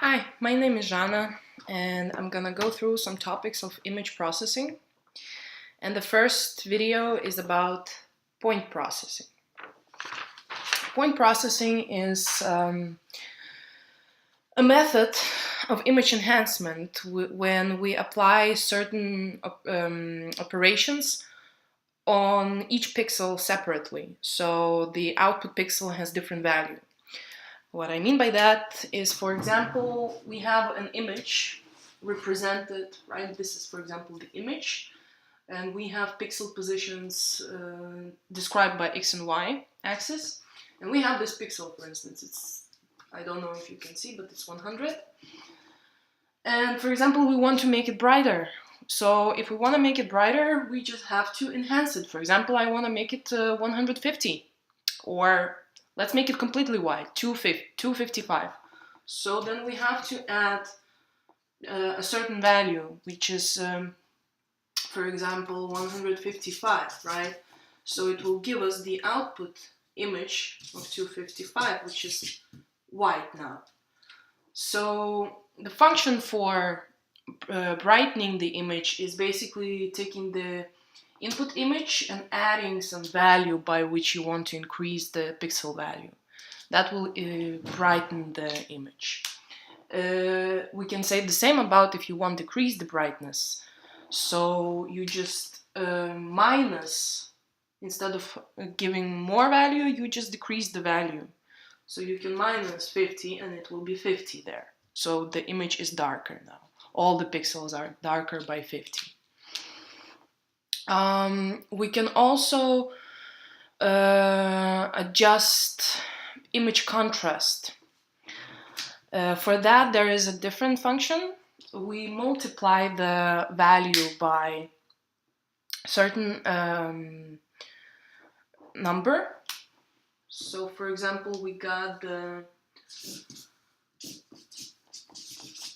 Hi, my name is Jana, and I'm gonna go through some topics of image processing. And the first video is about point processing. Point processing is a method of image enhancement when we apply certain operations on each pixel separately. So the output pixel has different value. What I mean by that is, for example, we have an image represented, right? This is, for example, the image, and we have pixel positions described by X and Y axis. And we have this pixel, for instance, I don't know if you can see, but it's 100. And for example, we want to make it brighter. So if we want to make it brighter, we just have to enhance it. For example, I want to make it 150, or let's make it completely white, 255. So then we have to add a certain value, which is, for example, 155, right? So it will give us the output image of 255, which is white now. So the function for brightening the image is basically taking the input image and adding some value by which you want to increase the pixel value. That will brighten the image. We can say the same about if you want to decrease the brightness. So you just minus, instead of giving more value, you just decrease the value. So you can minus 50 and it will be 50 there. So the image is darker now. All the pixels are darker by 50. We can also adjust image contrast. For that, there is a different function. We multiply the value by a certain number. So, for example, we got the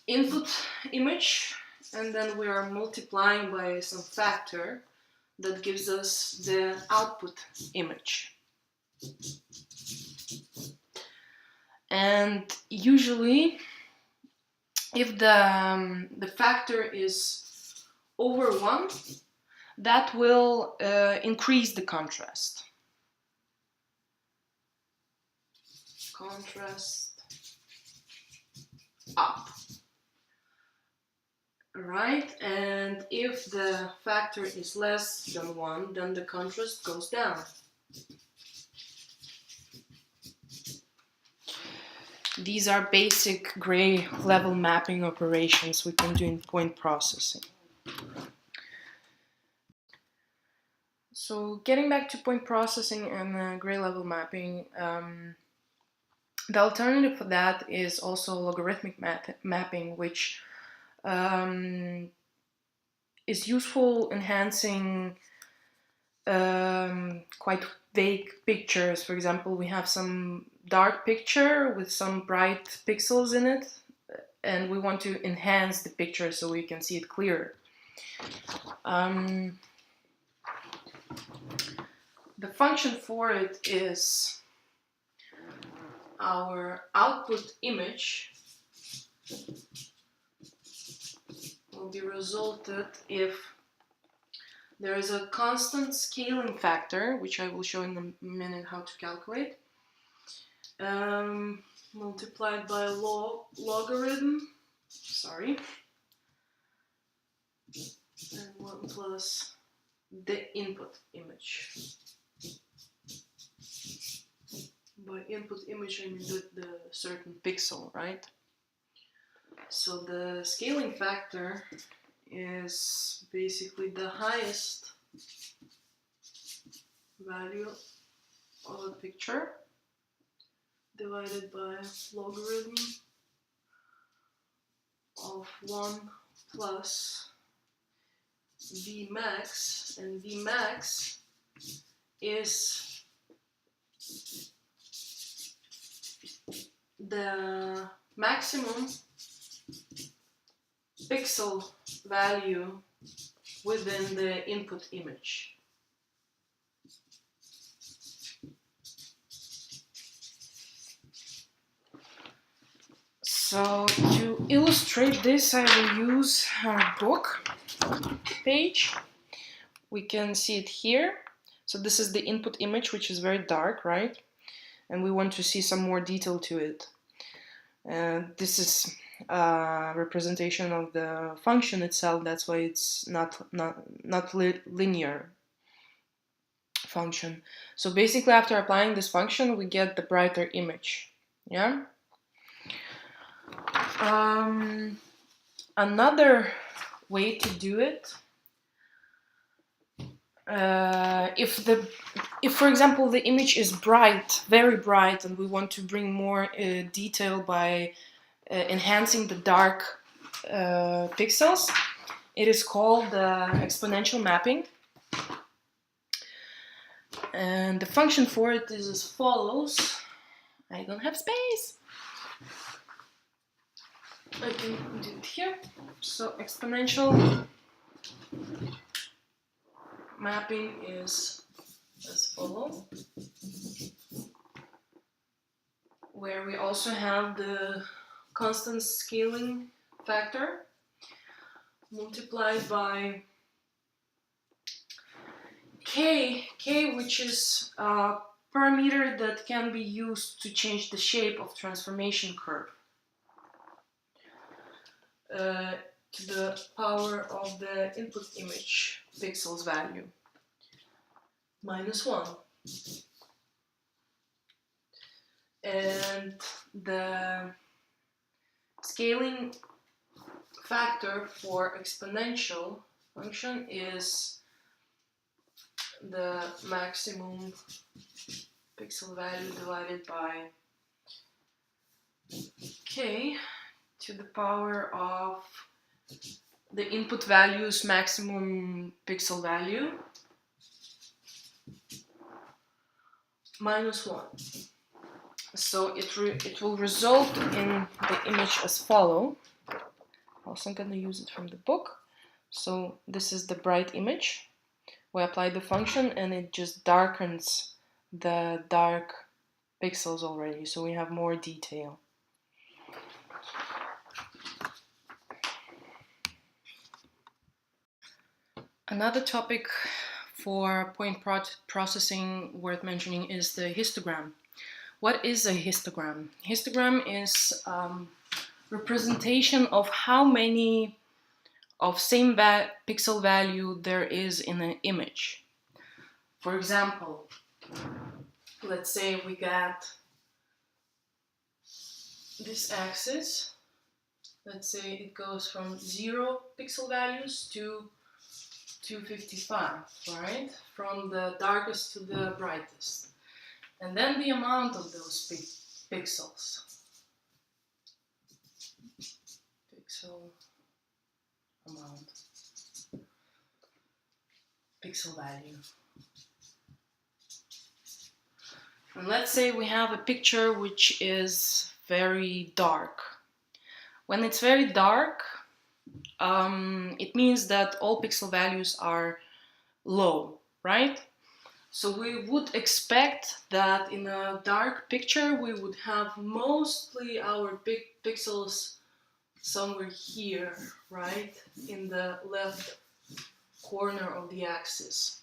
input image, and then we are multiplying by some factor that gives us the output image. And usually, if the factor is over 1, that will increase the contrast. Contrast up. Right? And if the factor is less than 1, then the contrast goes down. These are basic gray level mapping operations we can do in point processing. So getting back to point processing and gray level mapping, the alternative for that is also logarithmic mapping, which is useful enhancing quite vague pictures. For example, we have some dark picture with some bright pixels in it, and we want to enhance the picture so we can see it clearer. The function for it is our output image will be resulted if there is a constant scaling factor, which I will show in a minute how to calculate, multiplied by logarithm, and 1 plus the input image. By input image, I mean the certain pixel, right? So the scaling factor is basically the highest value of a picture divided by logarithm of 1 plus Vmax, and Vmax is the maximum pixel value within the input image. So to illustrate this, I will use our book page. We can see it here. So this is the input image, which is very dark, right? And we want to see some more detail to it. This is a representation of the function itself. That's why it's not linear function. So basically, after applying this function, we get the brighter image. Yeah. Another way to do it, if for example the image is bright, very bright, and we want to bring more detail by enhancing the dark pixels, it is called exponential mapping. And the function for it is as follows. I don't have space. I can do it here. So exponential mapping is as follows, where we also have the constant scaling factor multiplied by k, which is a parameter that can be used to change the shape of transformation curve, to the power of the input image pixels value -1. And the scaling factor for exponential function is the maximum pixel value divided by k to the power of the input value's maximum pixel value -1. So it will result in the image as follow. Also, I'm going to use it from the book. So this is the bright image. We apply the function and it just darkens the dark pixels already, so we have more detail. Another topic for point processing worth mentioning is the histogram. What is a histogram? Histogram is representation of how many of same pixel value there is in an image. For example, let's say we got this axis. Let's say it goes from 0 pixel values to 255, right? From the darkest to the brightest. And then the amount of those pixels. Pixel amount. Pixel value. And let's say we have a picture which is very dark. When it's very dark, it means that all pixel values are low, right? So we would expect that in a dark picture we would have mostly our pixels somewhere here, right? In the left corner of the axis.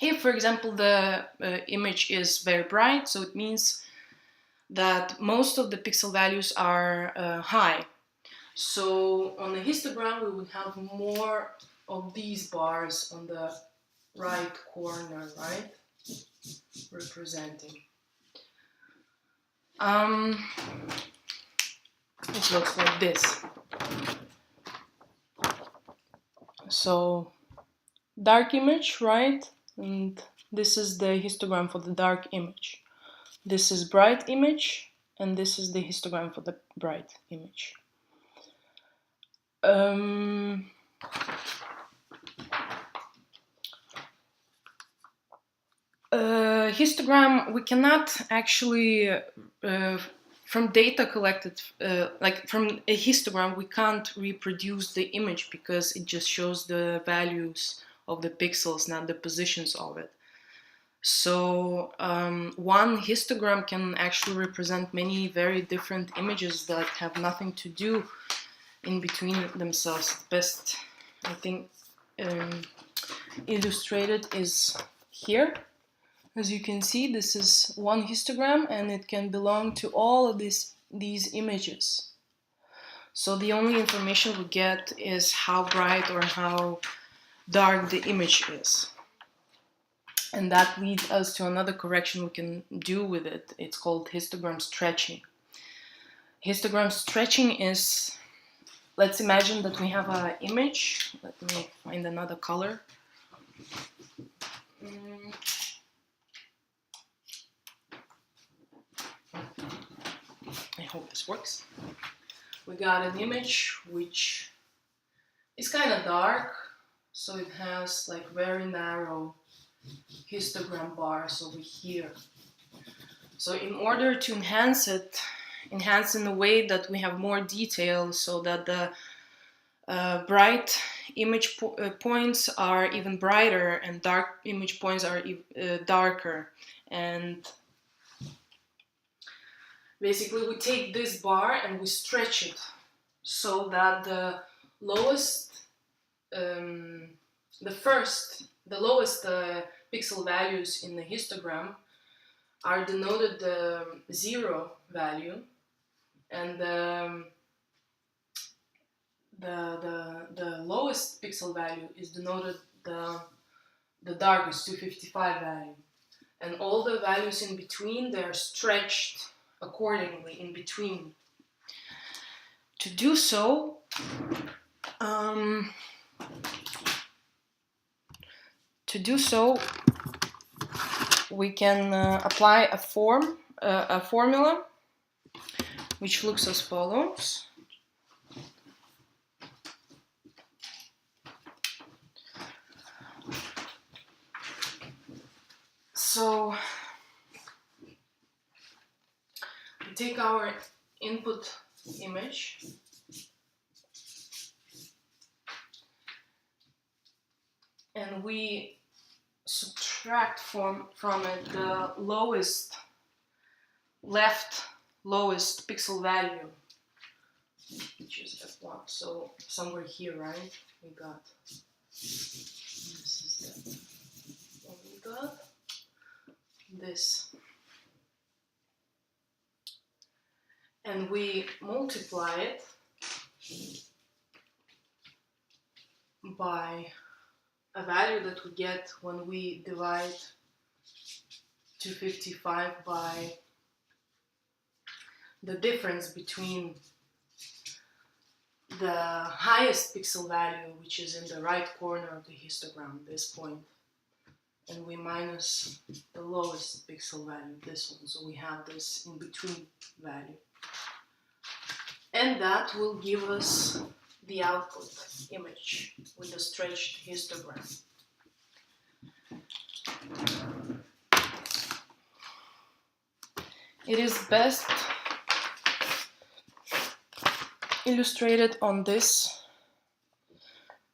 If, for example, the image is very bright, so it means that most of the pixel values are high. So on the histogram we would have more of these bars on the right corner, right? Representing. It looks like this. So dark image, right? And this is the histogram for the dark image. This is bright image, and this is the histogram for the bright image. Histogram, we cannot actually, from data collected, like from a histogram, we can't reproduce the image because it just shows the values of the pixels, not the positions of it. So one histogram can actually represent many very different images that have nothing to do in between themselves. Best, I think, illustrated is here. As you can see, this is one histogram, and it can belong to all of these images. So the only information we get is how bright or how dark the image is. And that leads us to another correction we can do with it. It's called histogram stretching. Histogram stretching is, let's imagine that we have an image. Let me find another color. I hope this works. We got an image which is kind of dark, so it has like very narrow histogram bars over here. So in order to enhance in a way that we have more detail, so that the bright image points are even brighter and dark image points are darker. And basically we take this bar and we stretch it so that the lowest pixel values in the histogram are denoted the 0 value, and the lowest pixel value is denoted the darkest 255 value, and all the values in between, they are stretched accordingly in between. To do so, we can apply a formula which looks as follows. So we take our input image and we subtract from it the lowest pixel value, which is f1. So somewhere here, right? We got this is that. And we got this, and we multiply it by a value that we get when we divide 255 by the difference between the highest pixel value, which is in the right corner of the histogram, this point, and we minus the lowest pixel value, this one. So we have this in between value, and that will give us the output image with the stretched histogram. It is best illustrated on this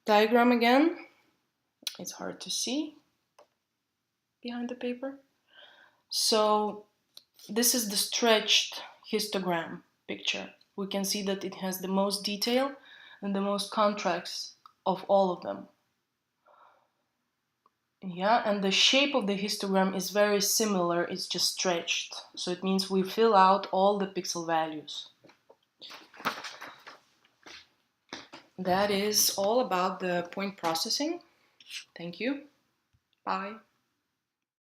diagram again. It's hard to see behind the paper. So this is the stretched histogram picture. We can see that it has the most detail and the most contrast of all of them. Yeah, and the shape of the histogram is very similar, it's just stretched. So it means we fill out all the pixel values. That is all about the point processing. Thank you. Bye.